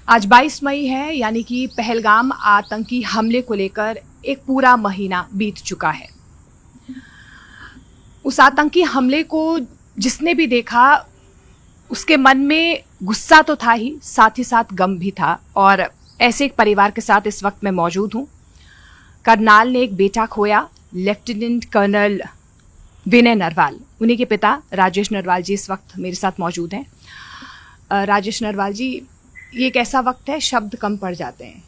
आज 22 मई है, यानी कि पहलगाम आतंकी हमले को लेकर एक पूरा महीना बीत चुका है। उस आतंकी हमले को जिसने भी देखा उसके मन में गुस्सा तो था ही, साथ गम भी था। और ऐसे एक परिवार के साथ इस वक्त मैं मौजूद हूं। करनाल ने एक बेटा खोया, लेफ्टिनेंट कर्नल विनय नरवाल। उन्हीं के पिता राजेश नरवाल जी इस वक्त मेरे साथ मौजूद हैं। राजेश नरवाल जी, ये एक ऐसा वक्त है, शब्द कम पड़ जाते हैं।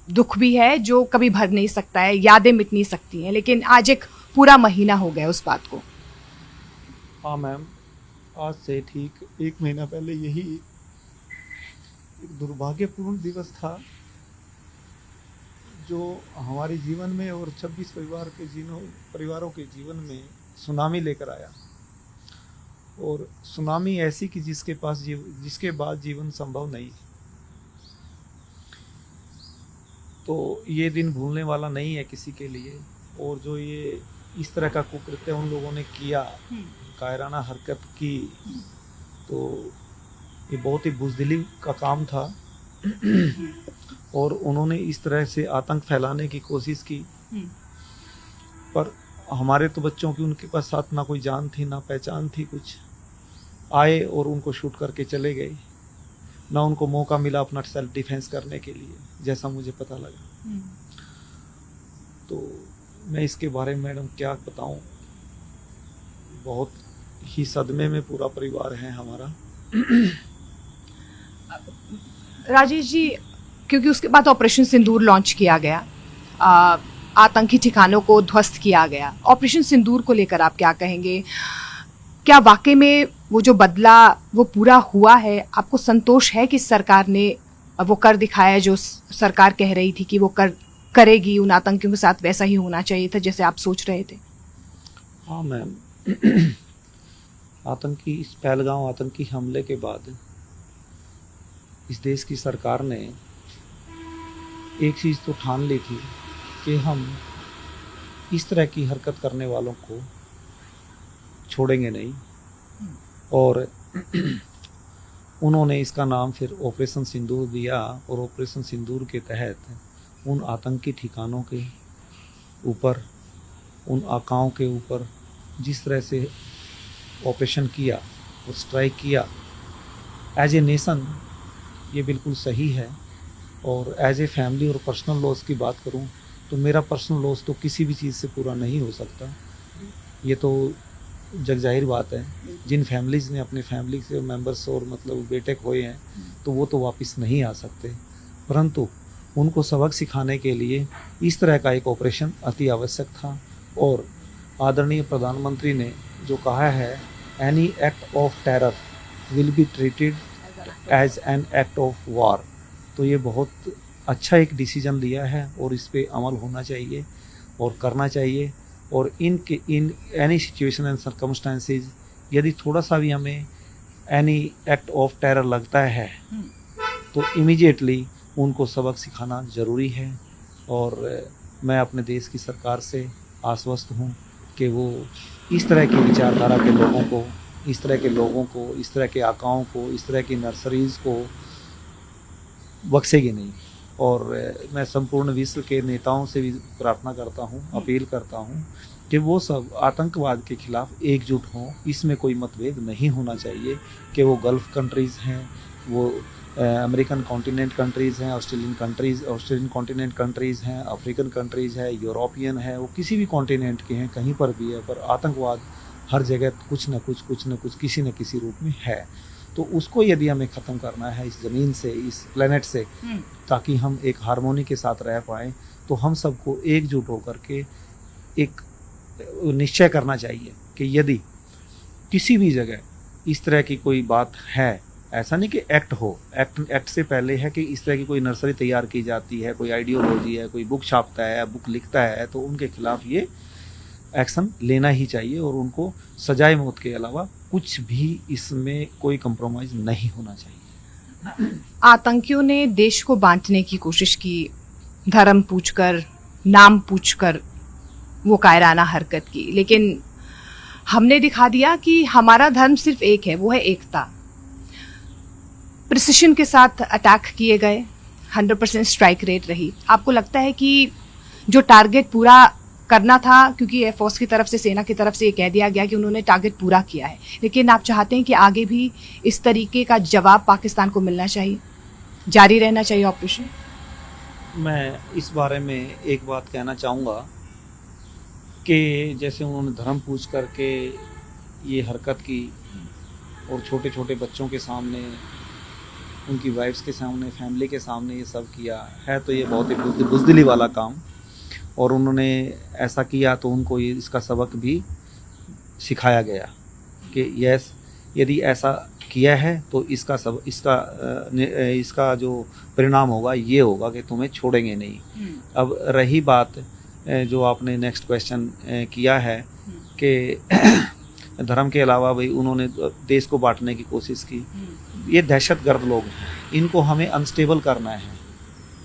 दुख भी है जो कभी भर नहीं सकता है, यादें मिट नहीं सकती हैं, लेकिन आज एक पूरा महीना हो गया उस बात को। हाँ मैम, आज से ठीक 1 महीना पहले यही एक दुर्भाग्यपूर्ण दिवस था जो हमारे जीवन में और 26 परिवारों के जीवन में सुनामी लेकर आया। और सुनामी ऐसी कि जिसके बाद जीवन संभव नहीं। तो ये दिन भूलने वाला नहीं है किसी के लिए। और जो ये इस तरह का कुकृत्य उन लोगों ने किया, कायराना हरकत की, तो ये बहुत ही बुज़दिली का काम था। और उन्होंने इस तरह से आतंक फैलाने की कोशिश की। पर हमारे तो बच्चों की उनके पास साथ ना कोई जान थी ना पहचान थी कुछ। आए और उनको शूट करके चले गए। ना उनको मौका मिला अपना सेल्फ डिफेंस करने के लिए, जैसा मुझे पता लगा। तो मैं इसके बारे में मैडम क्या बताऊं, बहुत ही सदमे में पूरा परिवार है हमारा। राजेश जी, क्योंकि उसके बाद ऑपरेशन सिंदूर लॉन्च किया गया, आतंकी ठिकानों को ध्वस्त किया गया। ऑपरेशन सिंदूर को लेकर आप क्या कहेंगे? क्या वाकई में वो जो बदला वो पूरा हुआ है? आपको संतोष है कि सरकार ने वो कर दिखाया जो सरकार कह रही थी कि वो करेगी? उन आतंकियों के साथ वैसा ही होना चाहिए था जैसे आप सोच रहे थे। हाँ मैम, इस पहलगाम आतंकी हमले के बाद इस देश की सरकार ने एक चीज़ तो ठान ली थी कि हम इस तरह की हरकत करने वालों को छोड़ेंगे नहीं। और उन्होंने इसका नाम फिर ऑपरेशन सिंदूर दिया। और ऑपरेशन सिंदूर के तहत उन आतंकी ठिकानों के ऊपर, उन आकाओं के ऊपर जिस तरह से ऑपरेशन किया और स्ट्राइक किया, एज ए नेशन ये बिल्कुल सही है। और एज ए फैमिली और पर्सनल लॉस की बात करूं तो मेरा पर्सनल लॉस तो किसी भी चीज़ से पूरा नहीं हो सकता। ये तो जग जाहिर बात है। जिन फैमिलीज़ ने अपने फैमिली के मेंबर्स और मतलब बेटे खोए हैं तो वो तो वापस नहीं आ सकते, परंतु उनको सबक सिखाने के लिए इस तरह का एक ऑपरेशन अति आवश्यक था। और आदरणीय प्रधानमंत्री ने जो कहा है, any act of terror will be treated as an act of war, तो ये बहुत अच्छा एक डिसीजन लिया है और इस पे अमल होना चाहिए और करना चाहिए। और in any situation and circumstances यदि थोड़ा सा भी हमें एनी एक्ट ऑफ टेरर लगता है तो इमीडिएटली उनको सबक सिखाना ज़रूरी है। और मैं अपने देश की सरकार से आश्वस्त हूँ कि वो इस तरह की विचारधारा के लोगों को, इस तरह के आकाओं को, इस तरह की नर्सरीज़ को बख्शेगी नहीं। और मैं संपूर्ण विश्व के नेताओं से भी प्रार्थना करता हूँ, अपील करता हूँ कि वो सब आतंकवाद के खिलाफ एकजुट हों। इसमें कोई मतभेद नहीं होना चाहिए कि वो गल्फ़ कंट्रीज़ हैं, वो अमेरिकन कॉन्टिनेंट कंट्रीज़ हैं, ऑस्ट्रेलियन कॉन्टिनेंट कंट्रीज़ हैं, अफ्रीकन कंट्रीज़ है, यूरोपियन है, वो किसी भी कॉन्टिनेंट के हैं, कहीं पर भी है, पर आतंकवाद हर जगह कुछ न कुछ किसी न किसी रूप में है। तो उसको यदि हमें ख़त्म करना है इस ज़मीन से, इस प्लेनेट से, ताकि हम एक हारमोनी के साथ रह पाएँ, तो हम सबको एकजुट होकर के एक निश्चय करना चाहिए कि यदि किसी भी जगह इस तरह की कोई बात है, ऐसा नहीं कि एक्ट हो, एक्ट से पहले है कि इस तरह की कोई नर्सरी तैयार की जाती है, कोई आइडियोलॉजी है, कोई बुक छापता है, बुक लिखता है, तो उनके खिलाफ ये एक्शन लेना ही चाहिए। और उनको सजाए मौत के अलावा कुछ भी इसमें कोई कंप्रोमाइज़ नहीं होना चाहिए। आतंकियों ने देश को बांटने की कोशिश की, धर्म पूछकर, नाम पूछकर वो कायराना हरकत की, लेकिन हमने दिखा दिया कि हमारा धर्म सिर्फ एक है, वो है एकता। प्रिसिशन के साथ अटैक किए गए, 100% स्ट्राइक रेट रही। आपको लगता है कि जो टारगेट पूरा करना था, क्योंकि एयरफोर्स की तरफ से, सेना की तरफ से ये कह दिया गया कि उन्होंने टारगेट पूरा किया है, लेकिन आप चाहते हैं कि आगे भी इस तरीके का जवाब पाकिस्तान को मिलना चाहिए, जारी रहना चाहिए ऑपरेशन? मैं इस बारे में एक बात कहना चाहूँगा कि जैसे उन्होंने धर्म पूछ करके ये हरकत की और छोटे छोटे बच्चों के सामने, उनकी वाइफ्स के सामने, फैमिली के सामने ये सब किया है, तो ये बहुत ही बुज़दिली वाला काम। और उन्होंने ऐसा किया तो उनको ये इसका सबक भी सिखाया गया कि यस, यदि ऐसा किया है तो इसका जो परिणाम होगा ये होगा कि तुम्हें छोड़ेंगे नहीं। अब रही बात जो आपने नेक्स्ट क्वेश्चन किया है कि धर्म के अलावा भाई उन्होंने देश को बांटने की कोशिश की। ये दहशतगर्द लोग हैं, इनको हमें अनस्टेबल करना है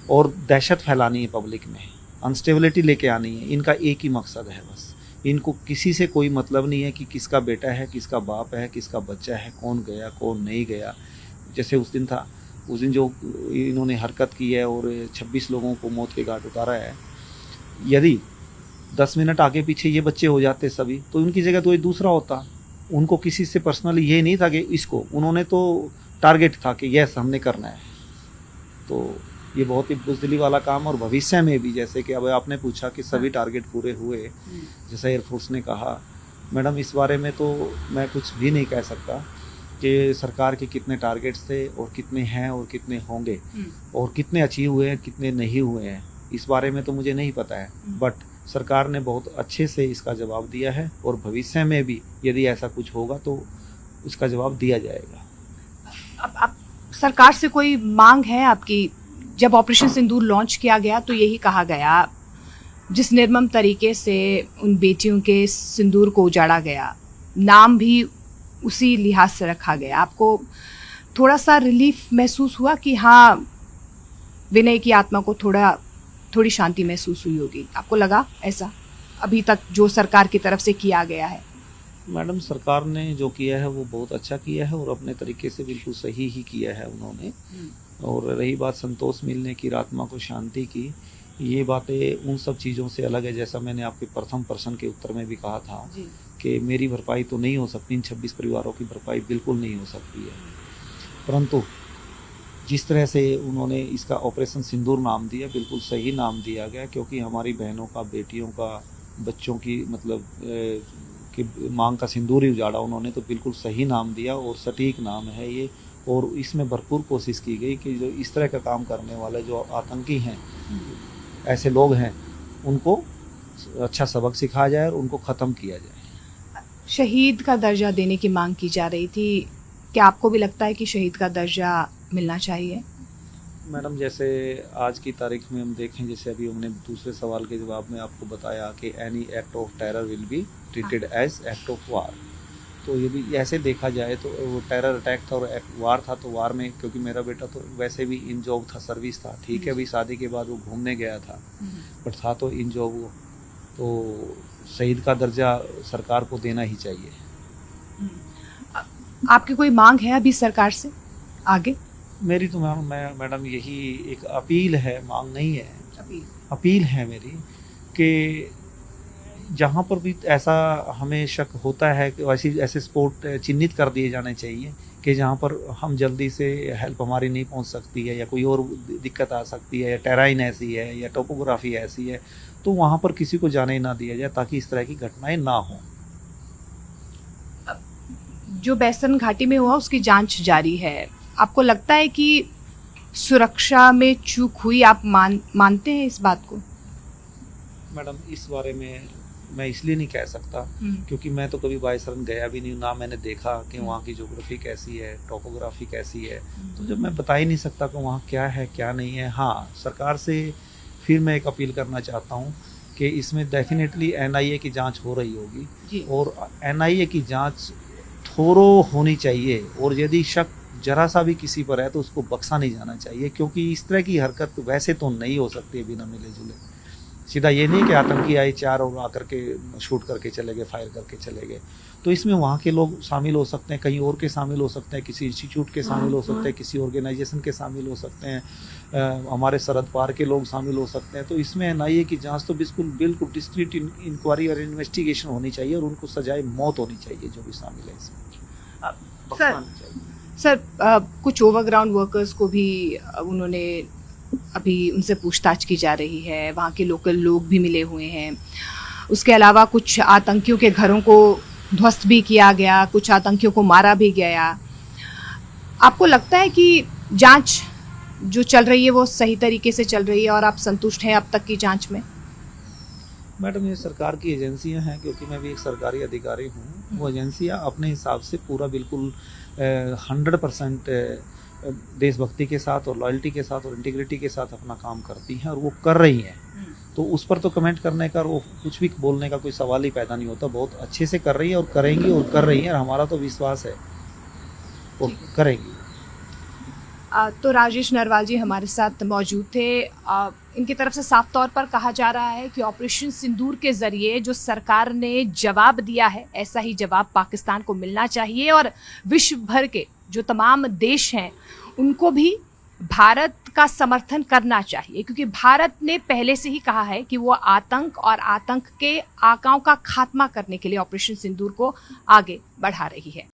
और दहशत फैलानी है पब्लिक में, अनस्टेबिलिटी लेके आनी है। इनका एक ही मकसद है बस, इनको किसी से कोई मतलब नहीं है कि किसका बेटा है, किसका बाप है, किसका बच्चा है, कौन गया कौन नहीं गया। जैसे उस दिन था, उस दिन जो इन्होंने हरकत की है और 26 लोगों को मौत के घाट उतारा है, यदि 10 मिनट आगे पीछे ये बच्चे हो जाते सभी, तो उनकी जगह तो ये दूसरा होता। उनको किसी से पर्सनली ये नहीं था कि इसको, उन्होंने तो टारगेट था कि यस हमने करना है। तो ये बहुत ही बुज़दिली वाला काम। और भविष्य में भी, जैसे कि अब आपने पूछा कि सभी टारगेट पूरे हुए, जैसा एयरफोर्स ने कहा, मैडम इस बारे में तो मैं कुछ भी नहीं कह सकता कि सरकार के कितने टारगेट्स थे और कितने हैं और कितने होंगे और कितने अचीव हुए हैं कितने नहीं हुए हैं, इस बारे में तो मुझे नहीं पता है। बट सरकार ने बहुत अच्छे से इसका जवाब दिया है और भविष्य में भी यदि ऐसा कुछ होगा तो उसका जवाब दिया जाएगा। अब सरकार से कोई मांग है आपकी? जब ऑपरेशन सिंदूर लॉन्च किया गया तो यही कहा गया, जिस निर्मम तरीके से उन बेटियों के सिंदूर को उजाड़ा गया, नाम भी उसी लिहाज से रखा गया, आपको थोड़ा सा रिलीफ महसूस हुआ कि हाँ, विनय की आत्मा को थोड़ी शांति महसूस हुई होगी? आपको लगा ऐसा अभी तक जो सरकार की तरफ से किया गया है? मैडम, सरकार ने जो किया है वो बहुत अच्छा किया है और अपने तरीके से बिल्कुल सही ही किया है उन्होंने। और रही बात संतोष मिलने की, आत्मा को शांति की, ये बातें उन सब चीज़ों से अलग है। जैसा मैंने आपके प्रथम प्रश्न के उत्तर में भी कहा था कि मेरी भरपाई तो नहीं हो सकती, इन 26 परिवारों की भरपाई बिल्कुल नहीं हो सकती है। परंतु जिस तरह से उन्होंने इसका ऑपरेशन सिंदूर नाम दिया, बिल्कुल सही नाम दिया गया, क्योंकि हमारी बहनों का, बेटियों का, बच्चों की मतलब कि मांग का सिंदूर ही उजाड़ा उन्होंने, तो बिल्कुल सही नाम दिया और सटीक नाम है ये। और इसमें भरपूर कोशिश की गई कि जो इस तरह का काम करने वाले जो आतंकी हैं, ऐसे लोग हैं, उनको अच्छा सबक सिखाया जाए और उनको ख़त्म किया जाए। शहीद का दर्जा देने की मांग की जा रही थी, क्या आपको भी लगता है कि शहीद का दर्जा मिलना चाहिए? मैडम, जैसे आज की तारीख में हम देखें, जैसे अभी हमने दूसरे सवाल के जवाब में आपको बताया कि any act of terror will be treated as act of war. तो ये भी ऐसे देखा जाए तो वो टेरर अटैक था और वार था, तो वार में क्योंकि मेरा बेटा तो वैसे भी इन जॉब था, सर्विस था, ठीक है, अभी शादी के बाद वो घूमने गया था, बट था तो इन जॉब वो, तो शहीद का दर्जा सरकार को देना ही चाहिए। आपकी कोई मांग है अभी सरकार से आगे? मेरी तो मैडम यही एक अपील है, मांग नहीं है, अपील है मेरी कि जहाँ पर भी ऐसा हमें शक होता है कि ऐसे स्पॉट चिन्हित कर दिए जाने चाहिए कि जहाँ पर हम जल्दी से हेल्प हमारी नहीं पहुँच सकती है या कोई और दिक्कत आ सकती है या टेराइन ऐसी है या टोपोग्राफी ऐसी है, तो वहाँ पर किसी को जाने ना दिया जाए ताकि इस तरह की घटनाएं ना हों। जो बैसन घाटी में हुआ उसकी जांच जारी है, आपको लगता है कि सुरक्षा में चूक हुई? आप मानते हैं इस बात को? मैडम, इस बारे में मैं इसलिए नहीं कह सकता क्योंकि मैं तो कभी बाइसरन गया भी नहीं, ना मैंने देखा कि वहाँ की ज्योग्राफी कैसी है, टोपोग्राफी कैसी है, तो जब मैं बता ही नहीं सकता कि वहाँ क्या है क्या नहीं है। हाँ, सरकार से फिर मैं एक अपील करना चाहता हूँ कि इसमें डेफिनेटली NIA की जांच हो रही होगी और NIA की जांच थोरो होनी चाहिए और यदि शक जरा सा भी किसी पर है तो उसको बख्शा नहीं जाना चाहिए, क्योंकि इस तरह की हरकत वैसे तो नहीं हो सकती है बिना मिले जुले। सीधा ये नहीं कि आतंकी आए 4 और आकर के शूट करके चले गए, फायर करके चले गए। तो इसमें वहाँ के लोग शामिल हो सकते हैं, कहीं और के शामिल हो सकते हैं, किसी इंस्टीट्यूट के शामिल हो सकते हैं, किसी ऑर्गेनाइजेशन के शामिल हो सकते हैं, हमारे सरहद पार के लोग शामिल हो सकते हैं। तो इसमें एनआईए की जांच तो बिल्कुल डिस्क्रीट इंक्वायरी और इन्वेस्टिगेशन होनी चाहिए और उनको सजाए मौत होनी चाहिए जो भी शामिल है इसमें। सर कुछ ओवरग्राउंड वर्कर्स को भी उन्होंने अभी उनसे पूछताछ की जा रही है, वहाँ के लोकल लोग भी मिले हुए हैं। उसके अलावा कुछ आतंकियों के घरों को ध्वस्त भी किया गया, कुछ आतंकियों को मारा भी गया। आपको लगता है कि जांच जो चल रही है वो सही तरीके से चल रही है और आप संतुष्ट हैं अब तक की जांच में? मैडम, ये सरकार की एजेंसियां हैं, क्योंकि मैं भी एक सरकारी अधिकारी हूँ। वो एजेंसियां अपने हिसाब से पूरा बिल्कुल 100% देशभक्ति के साथ और लॉयल्टी के साथ और इंटीग्रिटी के साथ अपना काम करती हैं और वो कर रही हैं। तो उस पर तो कमेंट करने का और कुछ भी बोलने का कोई सवाल ही पैदा नहीं होता। बहुत अच्छे से कर रही है और करेंगी और कर रही है, और हमारा तो विश्वास है और करेंगी। तो राजेश नरवाल जी हमारे साथ मौजूद थे। इनकी तरफ से साफ तौर पर कहा जा रहा है कि ऑपरेशन सिंदूर के जरिए जो सरकार ने जवाब दिया है, ऐसा ही जवाब पाकिस्तान को मिलना चाहिए और विश्व भर के जो तमाम देश हैं उनको भी भारत का समर्थन करना चाहिए, क्योंकि भारत ने पहले से ही कहा है कि वो आतंक और आतंक के आकाओं का खात्मा करने के लिए ऑपरेशन सिंदूर को आगे बढ़ा रही है।